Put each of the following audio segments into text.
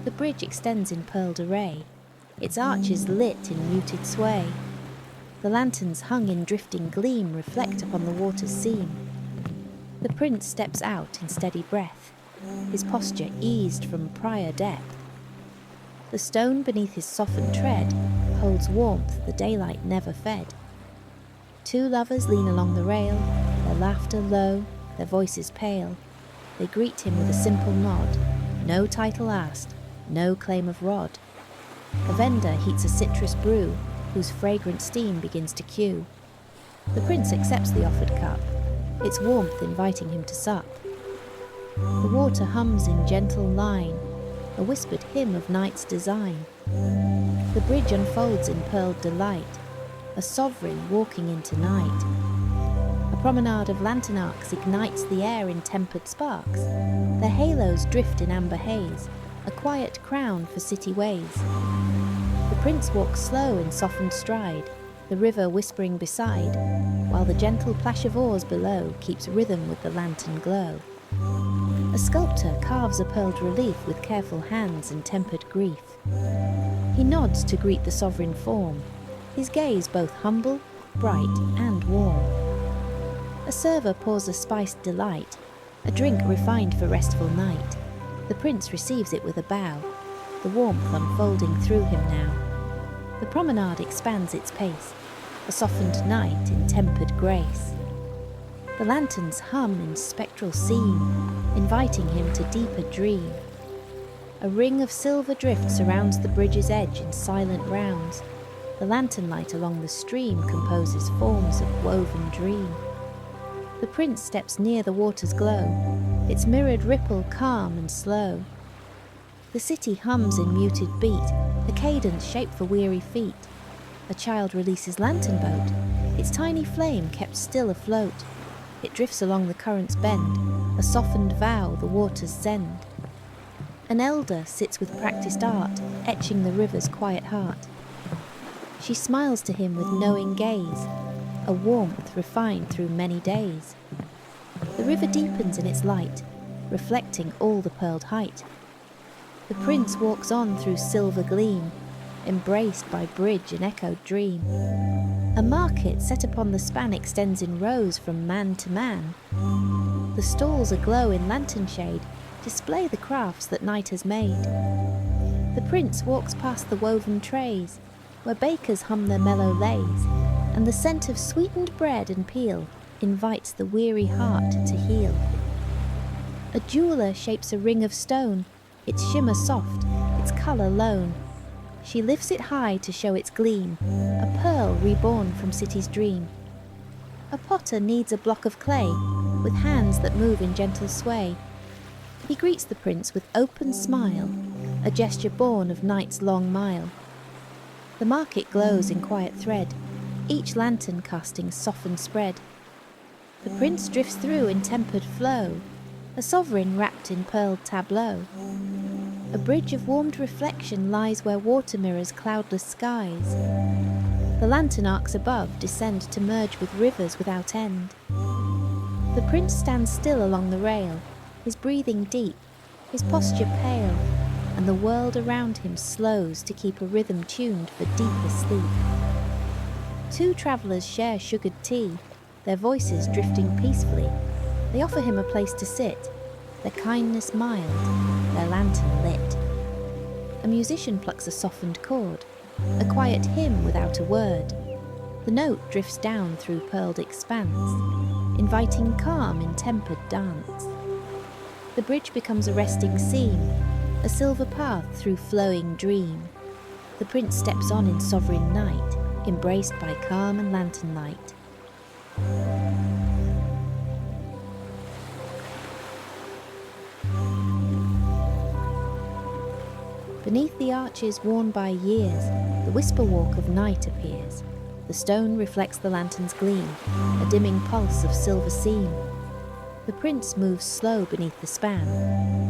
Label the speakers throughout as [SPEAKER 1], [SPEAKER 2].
[SPEAKER 1] The bridge extends in pearled array, its arches lit in muted sway. The lanterns hung in drifting gleam reflect upon the water's seam. The prince steps out in steady breath, his posture eased from prior depth. The stone beneath his softened tread holds warmth the daylight never fed. Two lovers lean along the rail, their laughter low, their voices pale. They greet him with a simple nod, no title asked, no claim of rod. A vendor heats a citrus brew, whose fragrant steam begins to queue. The prince accepts the offered cup, its warmth inviting him to sup. The water hums in gentle line, a whispered hymn of night's design. The bridge unfolds in pearled delight, a sovereign walking into night. A promenade of lantern arcs ignites the air in tempered sparks. Their halos drift in amber haze, a quiet crown for city ways. The prince walks slow in softened stride, the river whispering beside, while the gentle plash of oars below keeps rhythm with the lantern glow. A sculptor carves a pearled relief with careful hands and tempered grief. He nods to greet the sovereign form, his gaze both humble, bright and warm. A server pours a spiced delight, a drink refined for restful night. The prince receives it with a bow, the warmth unfolding through him now. The promenade expands its pace, a softened night in tempered grace. The lanterns hum in spectral scene, inviting him to deeper dream. A ring of silver drift surrounds the bridge's edge in silent rounds. The lantern light along the stream composes forms of woven dream. The prince steps near the water's glow, its mirrored ripple calm and slow. The city hums in muted beat, a cadence shaped for weary feet. A child releases lantern boat, its tiny flame kept still afloat. It drifts along the current's bend, a softened vow the waters send. An elder sits with practiced art, etching the river's quiet heart. She smiles to him with knowing gaze, a warmth refined through many days. The river deepens in its light, reflecting all the pearled height. The prince walks on through silver gleam, embraced by bridge and echoed dream. A market set upon the span extends in rows from man to man. The stalls aglow in lantern shade, display the crafts that night has made. The prince walks past the woven trays, where bakers hum their mellow lays, and the scent of sweetened bread and peel invites the weary heart to heal. A jeweller shapes a ring of stone, its shimmer soft, its colour lone. She lifts it high to show its gleam, a pearl reborn from city's dream. A potter kneads a block of clay, with hands that move in gentle sway. He greets the prince with open smile, a gesture born of night's long mile. The market glows in quiet thread, each lantern casting softened spread. The prince drifts through in tempered flow, a sovereign wrapped in pearled tableau. A bridge of warmed reflection lies where water mirrors cloudless skies. The lantern arcs above descend to merge with rivers without end. The prince stands still along the rail, his breathing deep, his posture pale, and the world around him slows to keep a rhythm tuned for deeper sleep. Two travellers share sugared tea, their voices drifting peacefully. They offer him a place to sit, their kindness mild, their lantern lit. A musician plucks a softened chord, a quiet hymn without a word. The note drifts down through pearled expanse, inviting calm in tempered dance. The bridge becomes a resting seam, a silver path through flowing dream. The prince steps on in sovereign night, embraced by calm and lantern light. Beneath the arches worn by years, the Whisperwalk of night appears. The stone reflects the lantern's gleam, a dimming pulse of silver seam. The prince moves slow beneath the span,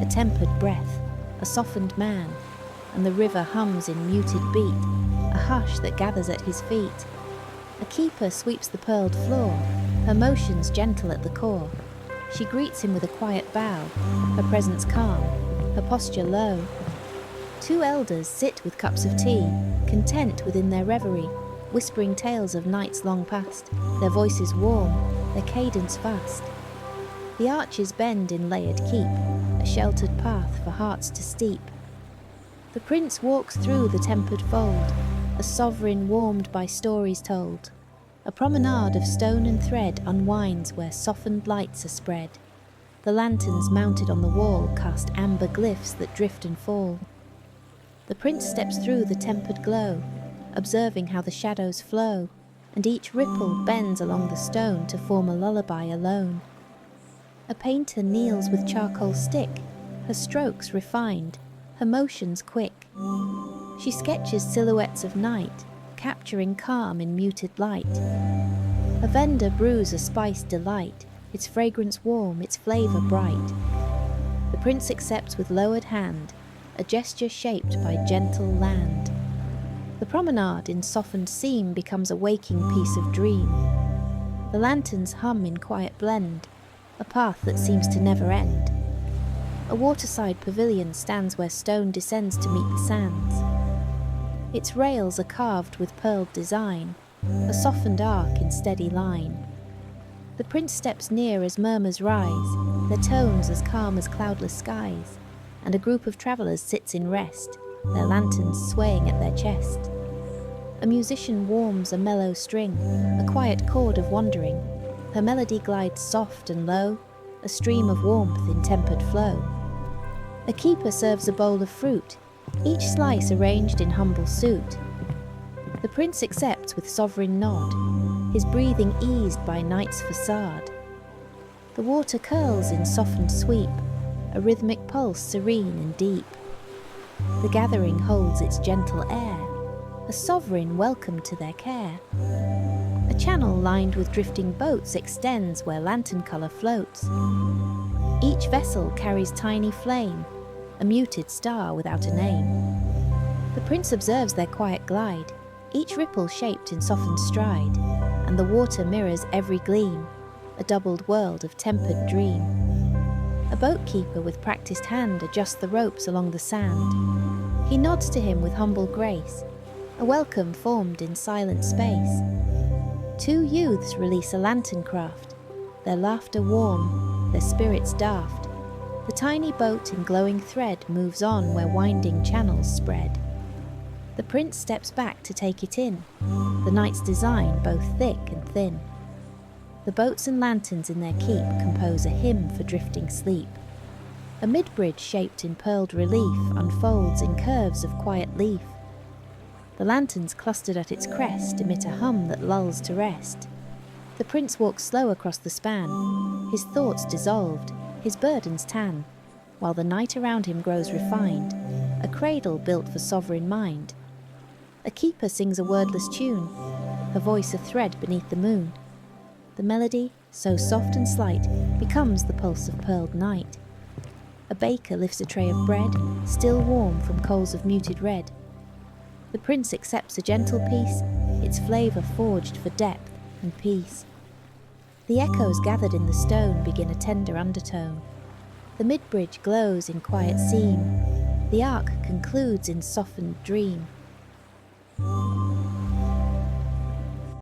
[SPEAKER 1] a tempered breath, a softened man, and the river hums in muted beat, a hush that gathers at his feet. A keeper sweeps the pearled floor, her motions gentle at the core. She greets him with a quiet bow, her presence calm, her posture low. Two elders sit with cups of tea, content within their reverie, whispering tales of nights long past, their voices warm, their cadence fast. The arches bend in layered keep, a sheltered path for hearts to steep. The prince walks through the tempered fold, a sovereign warmed by stories told. A promenade of stone and thread unwinds where softened lights are spread. The lanterns mounted on the wall cast amber glyphs that drift and fall. The prince steps through the tempered glow, observing how the shadows flow, and each ripple bends along the stone to form a lullaby alone. A painter kneels with charcoal stick, her strokes refined, her motions quick. She sketches silhouettes of night, capturing calm in muted light. A vendor brews a spiced delight, its fragrance warm, its flavour bright. The prince accepts with lowered hand, a gesture shaped by gentle land. The promenade in softened seam becomes a waking piece of dream. The lanterns hum in quiet blend, a path that seems to never end. A waterside pavilion stands where stone descends to meet the sands. Its rails are carved with pearled design, a softened arc in steady line. The prince steps near as murmurs rise, their tones as calm as cloudless skies, and a group of travellers sits in rest, their lanterns swaying at their chest. A musician warms a mellow string, a quiet chord of wandering. Her melody glides soft and low, a stream of warmth in tempered flow. A keeper serves a bowl of fruit, each slice arranged in humble suit. The prince accepts with sovereign nod, his breathing eased by night's facade. The water curls in softened sweep, a rhythmic pulse serene and deep. The gathering holds its gentle air, a sovereign welcome to their care. A channel lined with drifting boats extends where lantern colour floats. Each vessel carries tiny flame, a muted star without a name. The prince observes their quiet glide, each ripple shaped in softened stride, and the water mirrors every gleam, a doubled world of tempered dream. A boatkeeper with practised hand adjusts the ropes along the sand. He nods to him with humble grace, a welcome formed in silent space. Two youths release a lantern craft, their laughter warm, their spirits daft. The tiny boat in glowing thread moves on where winding channels spread. The prince steps back to take it in, the night's design both thick and thin. The boats and lanterns in their keep compose a hymn for drifting sleep. A midbridge shaped in pearled relief unfolds in curves of quiet leaf. The lanterns clustered at its crest emit a hum that lulls to rest. The prince walks slow across the span, his thoughts dissolved, his burdens tan, while the night around him grows refined, a cradle built for sovereign mind. A keeper sings a wordless tune, her voice a thread beneath the moon. The melody, so soft and slight, becomes the pulse of pearled night. A baker lifts a tray of bread, still warm from coals of muted red. The prince accepts a gentle piece, its flavour forged for depth and peace. The echoes gathered in the stone begin a tender undertone. The midbridge glows in quiet seam, the arc concludes in softened dream.